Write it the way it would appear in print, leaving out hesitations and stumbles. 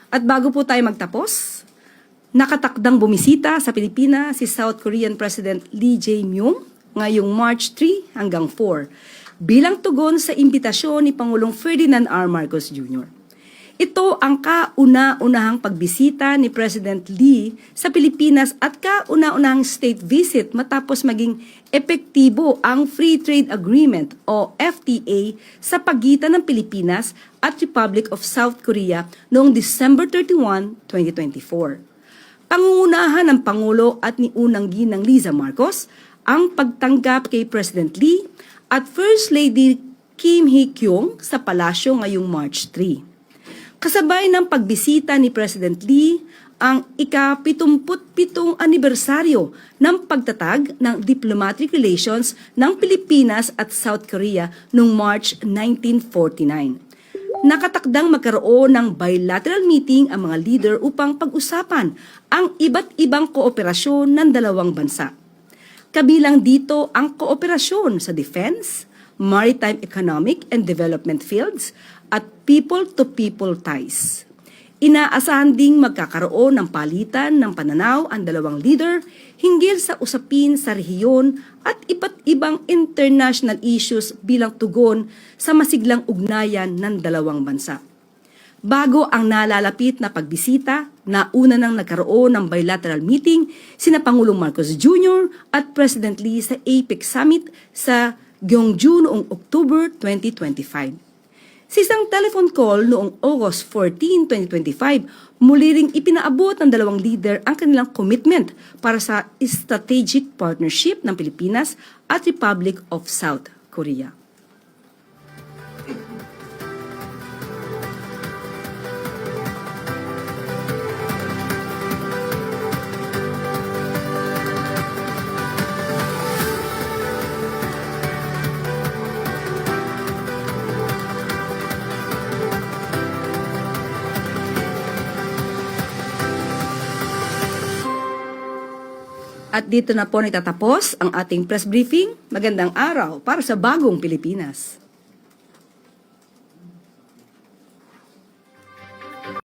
At bago po tayo magtapos, nakatakdang bumisita sa Pilipinas si South Korean President Lee Jae-myung ngayong March 3 hanggang 4 bilang tugon sa imbitasyon ni Pangulong Ferdinand R. Marcos Jr. Ito ang kauna-unahang pagbisita ni President Lee sa Pilipinas at kauna-unahang state visit matapos maging epektibo ang Free Trade Agreement o FTA sa pagitan ng Pilipinas at Republic of South Korea noong December 31, 2024. Pangungunahan ng Pangulo at ni Unang Ginang Liza Marcos ang pagtanggap kay President Lee at First Lady Kim Hee-kyung sa palasyo ngayong March 3. Kasabay ng pagbisita ni President Lee ang ika-77 anibersaryo ng pagtatag ng diplomatic relations ng Pilipinas at South Korea noong March 1949. Nakatakdang magkaroon ng bilateral meeting ang mga leader upang pag-usapan ang iba't ibang kooperasyon ng dalawang bansa. Kabilang dito ang kooperasyon sa defense, maritime economic and development fields, at people-to-people ties. Inaasahan ding magkakaroon ng palitan ng pananaw ang dalawang leader hinggil sa usapin sa rehiyon at iba't ibang international issues bilang tugon sa masiglang ugnayan ng dalawang bansa. Bago ang nalalapit na pagbisita, nauna nang nagkaroon ng bilateral meeting sina Pangulong Marcos Jr. at President Lee sa APEC Summit sa Gyeongju noong October 2025. Sa isang telephone call noong August 14, 2025, muli ring ipinaabot ng dalawang leader ang kanilang commitment para sa strategic partnership ng Pilipinas at Republic of South Korea. At dito na po nagtatapos ang ating press briefing. Magandang araw para sa bagong Pilipinas.